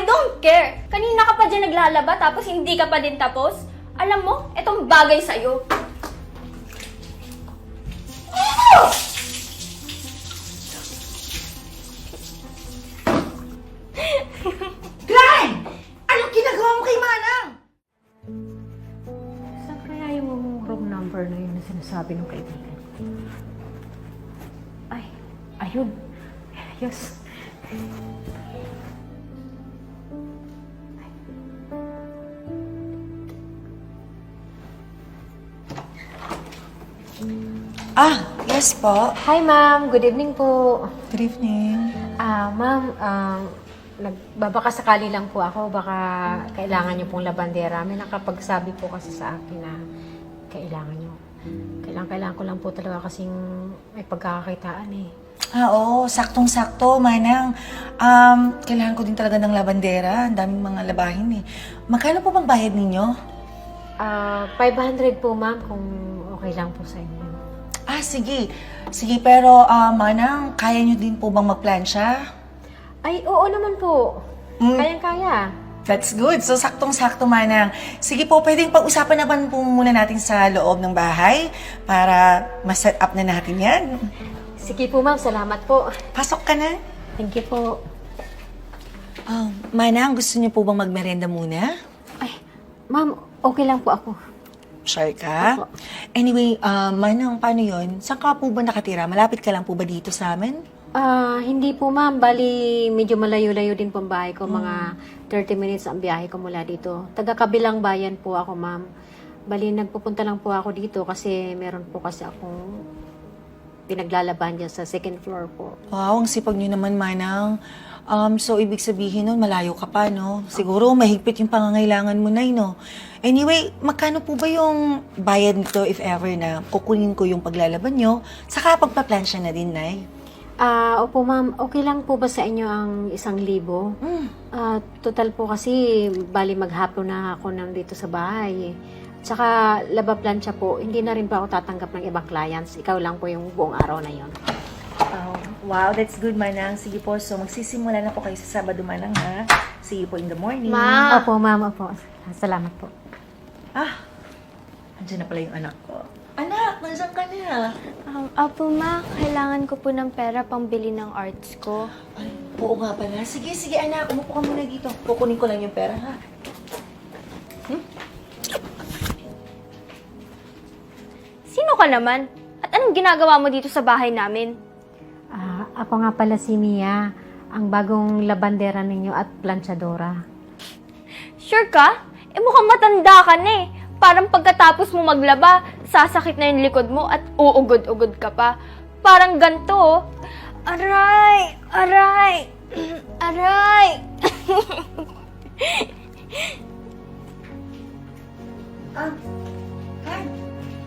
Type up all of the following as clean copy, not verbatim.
don't care! Kanina ka pa dyan naglalaba tapos hindi ka pa din tapos? Alam mo, itong bagay sa'yo. Glenn! Anong ginagawa mo kay Manang? Saan kaya yung room number na yun na sinasabi ng kaibigan ko? Ay, ayun. Yes. Yes po. Hi, ma'am. Good evening po. Good evening. Ma'am, nagbabakasakali lang po ako. Baka kailangan niyo pong labandera. May nakapagsabi po kasi sa akin na kailangan niyo. Kailangan ko lang po talaga kasing may pagkakakitaan eh. Oo, saktong-sakto, Manang. Kailangan ko din talaga ng labandera. Ang daming mga labahin eh. Magkano po bang bayad ninyo? 500 po, ma'am, kung okay lang po sa inyo. Sige. Sige, pero Manang, kaya nyo din po bang magplansya? Ay, oo naman po. Kayang-kaya. That's good. So, saktong-sakto, Manang. Sige po, pwedeng pag-usapan naman po muna natin sa loob ng bahay para ma-set up na natin yan. Sige po, ma'am. Salamat po. Pasok ka na. Thank you po. Manang, gusto niyo po bang magmerenda muna? Ay, ma'am, okay lang po ako. Sure ka? Opo. Anyway, Manang, paano yun? Saan ka po ba nakatira? Malapit ka lang po ba dito sa amin? Hindi po, ma'am. Bali, medyo malayo-layo din po ang bahay ko. Mga 30 minutes ang biyahe ko mula dito. Taga-kabilang bayan po ako, ma'am. Bali, nagpupunta lang po ako dito kasi meron po kasi akong pinaglalaban dyan sa second floor po. Wow, ang sipag niyo naman, Manang. So, ibig sabihin nun, malayo ka pa, no? Siguro, mahigpit yung pangangailangan mo, Nay, no? Anyway, magkano po ba yung bayad nito if ever na kukunin ko yung paglalaban nyo? Saka pagpaplansya na din, Nay. Opo, ma'am. Okay lang po ba sa inyo ang 1,000? Total po kasi, bali maghapon na ako nandito sa bahay. Tsaka, laba plancha po, hindi na rin po ako tatanggap ng ibang clients. Ikaw lang po yung buong araw na yon. Wow, that's good, Manang. Sige po, so magsisimula na po kayo sa Sabado, Manang, ha? See you po in the morning. Ma! Opo, ma'am. Opo. Salamat po. Andiyan na pala yung anak ko. Anak, nandiyan ka na. Apo ma, kailangan ko po ng pera pambili ng arts ko. Ay, oo nga pala. Sige, sige, anak. Umupo ka muna dito. Kukunin ko lang yung pera, ha? Sino ka naman? At anong ginagawa mo dito sa bahay namin? Ako nga pala si Mia, ang bagong labandera ninyo at planchadora. Sure ka? Mukhang matanda ka na eh. Parang pagkatapos mo maglaba, sasakit na yung likod mo at uugod-ugod ka pa. Parang ganito oh. Aray! Aray! Aray! Han,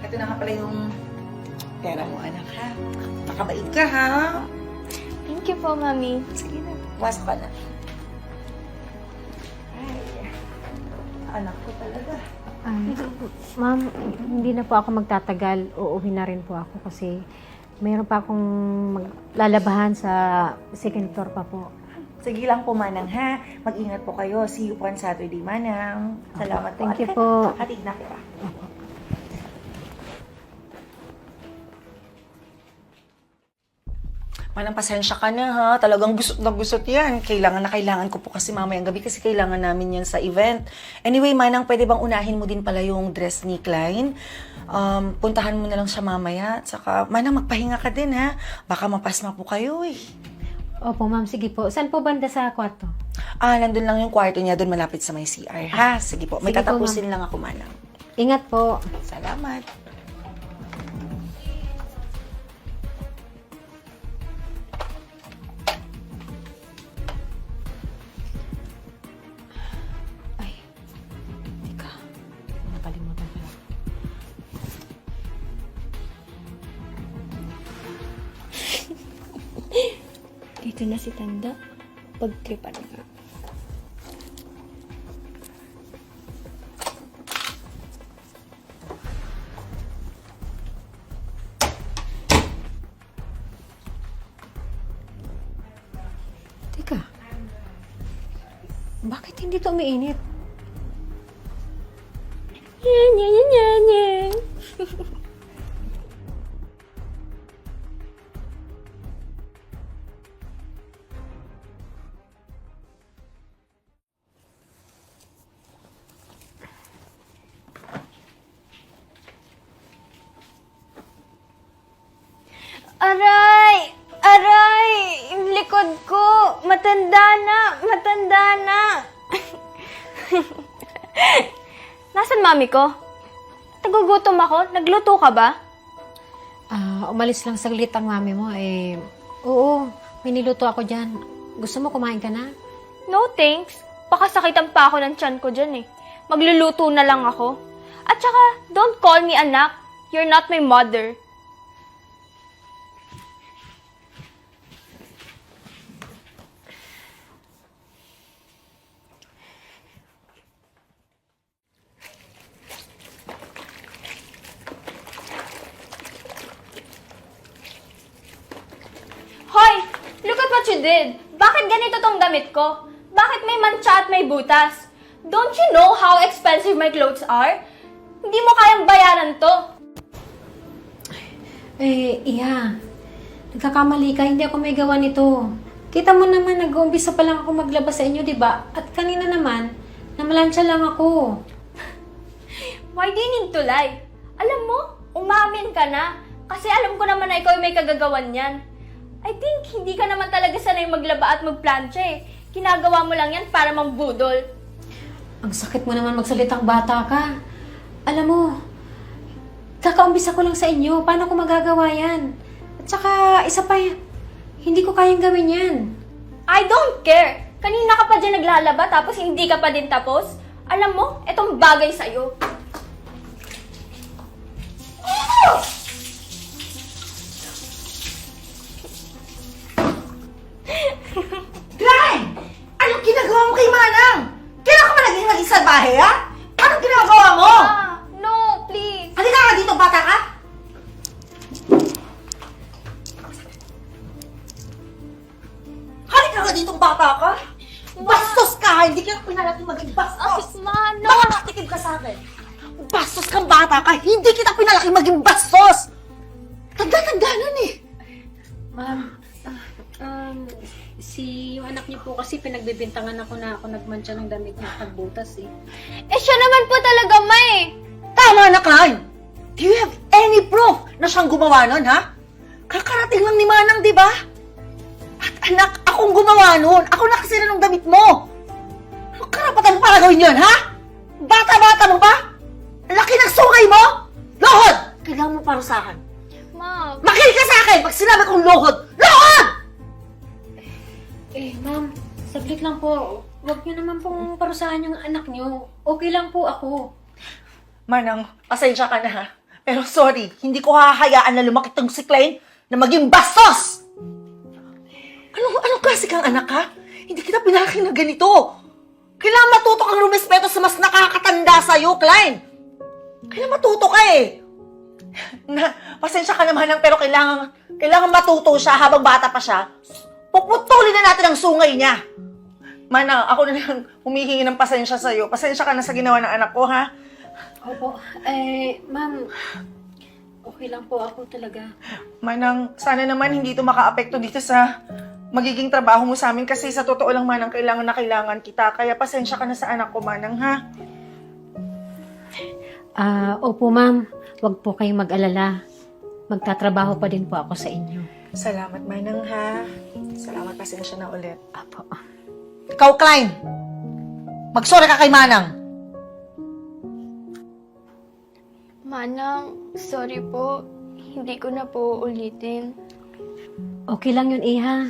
ito na nga pala yung pera mo, anak, ha? Makabait ka, ha? Thank you po, Mami. Sige na, pumasok ka na. Ay, anak ko talaga. Ma'am, hindi na po ako magtatagal. Uuwi na rin po ako kasi mayroon pa akong lalabahan sa second floor pa po. Sige lang po, Manang, ha? Mag-ingat po kayo. See you po on Saturday, Manang. Salamat po. Thank you po. Hatid na kita. Manang, pasensya ka na, ha? Talagang gusot na gusot yan. Kailangan na kailangan ko po kasi mamayang gabi kasi kailangan namin yan sa event. Anyway, Manang, pwede bang unahin mo din pala yung dress ni Klein? Puntahan mo na lang siya mamaya. Saka, Manang, magpahinga ka din, ha? Baka mapasma po kayo, eh. Opo, ma'am. Sige po. Saan po banda sa kwarto? Nandun lang yung kwarto niya, doon malapit sa may CR, ha? Sige po, may Sige po, tatapusin lang ako, Manang. Ingat po. Salamat. Ay, teka. Nakalimutan ko. Dito na si Tanda. Pagtripan nga. Teka. Bakit hindi to umiinit? Yan, yan, yan, yan, yan. Aray! Aray! Yung likod ko! Matanda na! Matanda na! Nasaan mami ko? Nagugutom ako? Nagluto ka ba? Umalis lang saglit ang mami mo. Oo, may niluto ako dyan. Gusto mo kumain ka na? No thanks. Baka sakitan pa ako ng tiyan ko dyan eh. Magluluto na lang ako. At saka, don't call me anak. You're not my mother. Hoy! Look at what you did! Bakit ganito tong damit ko? Bakit may mantsa at may butas? Don't you know how expensive my clothes are? Hindi mo kayang bayaran to. Iha. Nagkakamali ka, hindi ako may gawa nito. Kita mo naman, nag-uumpisa pa lang ako maglabas sa inyo, di ba? At kanina naman, namalansya lang ako. Why do you need to lie? Alam mo, umamin ka na. Kasi alam ko naman na ikaw ay may kagagawan yan. I think hindi ka naman talaga sanay maglaba at magplancha eh. Ginagawa mo lang yan para mambudol. Ang sakit mo naman magsalitang bata ka. Alam mo, kakaumpisa ko lang sa inyo. Paano ko magagawa yan? At saka, isa pa, hindi ko kayang gawin yan. I don't care. Kanina ka pa dyan naglalaba tapos hindi ka pa din tapos. Alam mo, etong bagay sa'yo. Klein! Anong ginagawa mo kay Manang? Kailan ka ba naging salbahe, ha? Anong ginagawa mo? No, please. Halika nga dito, bata ka! Halika nga dito, bata ka! Bastos ka! Hindi ka pinalaki maging bastos! Ma, no. Baka natikid ka sa akin! Bastos kang bata ka! Hindi kita pinalaki maging bastos! Tanda-tanda nun eh! Ma'am, yung anak niyo po kasi pinagbibintangan ako na ako nagmantsa ng damit niya at butas eh. Eh, siya naman po talaga, ma eh. Tama na, Klein! Do you have any proof na siyang gumawa nun, ha? Kakarating lang ni Manang, di ba? At anak, akong gumawa nun. Ako nakasira ng damit mo. Ano karapatan mo para gawin yun, ha? Bata-bata mo pa? Laki ng sungay mo? Lohod! Kailangan mo para sa akin. Ma, Makinig ka sa akin pag sinabi kong lohod. Lohod! Ma'am, saglit lang po. Huwag niyo naman pong parusahan yung anak niyo. Okay lang po ako. Manang, pasensya ka na, ha? Pero sorry, hindi ko hahayaan na lumaki tong si Klein na maging bastos! Anong klase kang anak, ha? Hindi kita pinalaki na ganito. Kailangan matuto kang rumespeto sa mas nakakatanda sa'yo, Klein. Kailangan matuto ka eh. Pasensya ka naman lang, pero kailangan matuto siya habang bata pa siya. Puputulin na natin ang sungay niya. Manang, ako na lang humihingi ng pasensya sa'yo. Pasensya ka na sa ginawa ng anak ko, ha? Opo. Ma'am, okay lang po ako talaga. Manang, sana naman hindi ito maka-apekto dito sa magiging trabaho mo sa amin kasi sa totoo lang, Manang, kailangan na kailangan kita. Kaya pasensya ka na sa anak ko, Manang, ha? Opo ma'am. Huwag po kayong mag-alala. Magtatrabaho pa din po ako sa inyo. Salamat, Manang, ha? Salamat, pasensya na ulit. Opo. Ikaw, Klein! Magsorry ka kay Manang! Manang, sorry po. Hindi ko na po ulitin. Okay lang yun, Iha.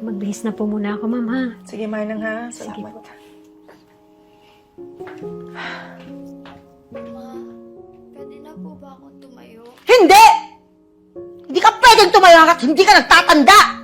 Magbihis na po muna ako, ma'am, ha? Sige, Manang, ha? Sige Salamat. po. Ma, pwede na po ba akong tumayo? Hindi! Hindi ka pwedeng tumayo hanggat hindi ka nagtatanda!